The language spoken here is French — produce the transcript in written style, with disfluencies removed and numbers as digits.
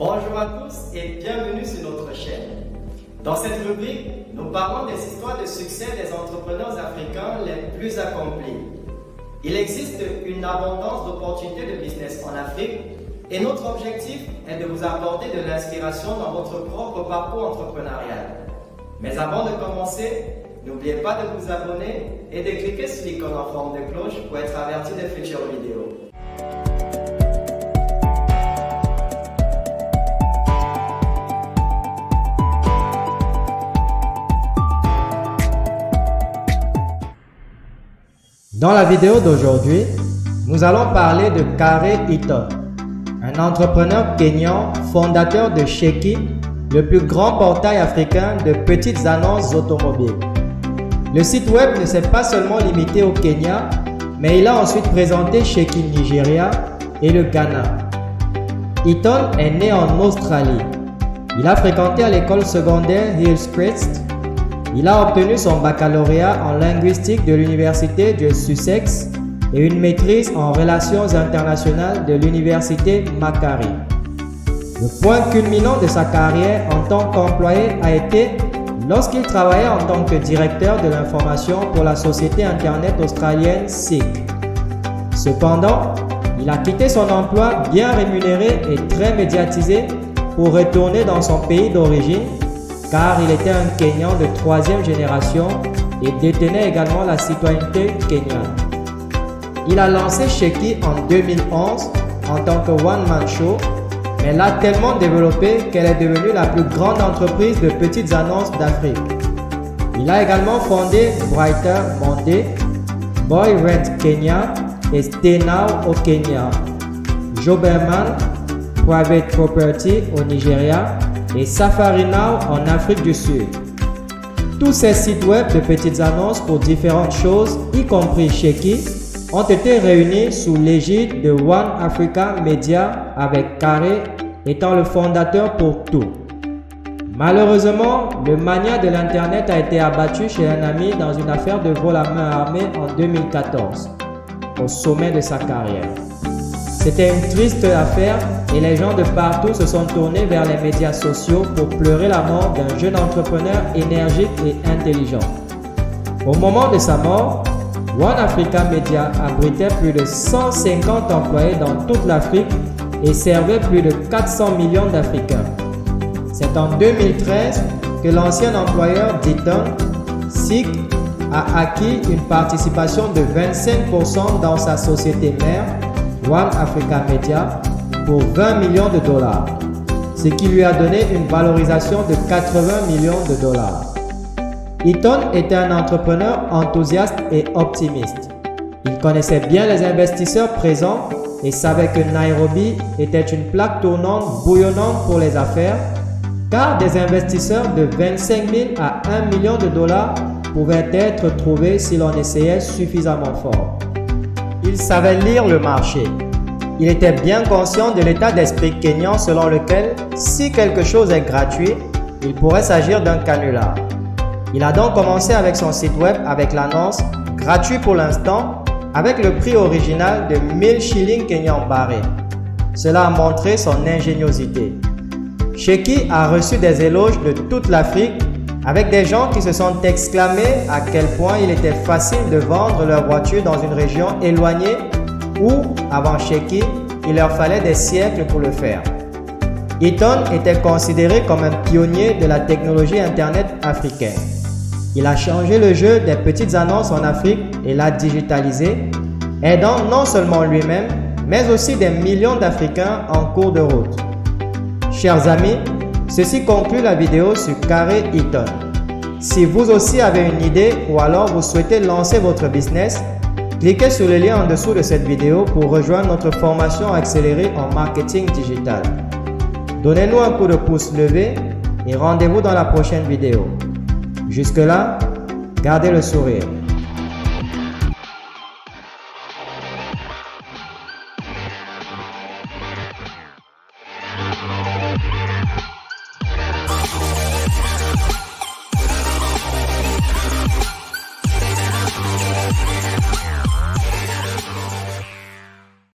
Bonjour à tous et bienvenue sur notre chaîne. Dans cette rubrique, nous parlons des histoires de succès des entrepreneurs africains les plus accomplis. Il existe une abondance d'opportunités de business en Afrique et notre objectif est de vous apporter de l'inspiration dans votre propre parcours entrepreneurial. Mais avant de commencer, n'oubliez pas de vous abonner et de cliquer sur l'icône en forme de cloche pour être averti des futures vidéos. Dans la vidéo d'aujourd'hui, nous allons parler de Kare Eaton, un entrepreneur kényan, fondateur de Sheki, le plus grand portail africain de petites annonces automobiles. Le site web ne s'est pas seulement limité au Kenya, mais il a ensuite présenté Sheki Nigeria et le Ghana. Eaton est né en Australie. Il a fréquenté à l'école secondaire Hillcrest. Il a obtenu son baccalauréat en linguistique de l'université de Sussex et une maîtrise en relations internationales de l'université Macquarie. Le point culminant de sa carrière en tant qu'employé a été lorsqu'il travaillait en tant que directeur de l'information pour la société internet australienne Seek. Cependant, il a quitté son emploi bien rémunéré et très médiatisé pour retourner dans son pays d'origine, car il était un Kényan de 3e génération et détenait également la citoyenneté kenyane. Il a lancé Sheki en 2011 en tant que one-man show, mais l'a tellement développée qu'elle est devenue la plus grande entreprise de petites annonces d'Afrique. Il a également fondé Brighter Monday, Boy Rent Kenya et Stay Now au Kenya, Joberman Private Property au Nigeria et Safari Now en Afrique du Sud. Tous ces sites web de petites annonces pour différentes choses, y compris Sheki, ont été réunis sous l'égide de One Africa Media avec Kare étant le fondateur pour tout. Malheureusement, le mania de l'internet a été abattu chez un ami dans une affaire de vol à main armée en 2014, au sommet de sa carrière. C'était une triste affaire et les gens de partout se sont tournés vers les médias sociaux pour pleurer la mort d'un jeune entrepreneur énergique et intelligent. Au moment de sa mort, One Africa Media abritait plus de 150 employés dans toute l'Afrique et servait plus de 400 millions d'Africains. C'est en 2013 que l'ancien employeur d'Eaton, Seek, a acquis une participation de 25% dans sa société mère, One Africa Media, pour 20 millions de dollars, ce qui lui a donné une valorisation de 80 millions de dollars. Eaton était un entrepreneur enthousiaste et optimiste. Il connaissait bien les investisseurs présents et savait que Nairobi était une plaque tournante bouillonnante pour les affaires, car des investisseurs de 25 000 à 1 million de dollars pouvaient être trouvés si l'on essayait suffisamment fort. Il savait lire le marché. Il était bien conscient de l'état d'esprit kényan selon lequel, si quelque chose est gratuit, il pourrait s'agir d'un canular. Il a donc commencé avec son site web avec l'annonce « Gratuit pour l'instant » avec le prix original de 1000 shillings kenyans barrés. Cela a montré son ingéniosité. Sheki a reçu des éloges de toute l'Afrique avec des gens qui se sont exclamés à quel point il était facile de vendre leur voiture dans une région éloignée où, avant Sheki, il leur fallait des siècles pour le faire. Eaton était considéré comme un pionnier de la technologie Internet africaine. Il a changé le jeu des petites annonces en Afrique et l'a digitalisé, aidant non seulement lui-même, mais aussi des millions d'Africains en cours de route. Chers amis, ceci conclut la vidéo sur Kare Eaton. Si vous aussi avez une idée ou alors vous souhaitez lancer votre business, cliquez sur le lien en dessous de cette vidéo pour rejoindre notre formation accélérée en marketing digital. Donnez-nous un coup de pouce levé et rendez-vous dans la prochaine vidéo. Jusque-là, gardez le sourire.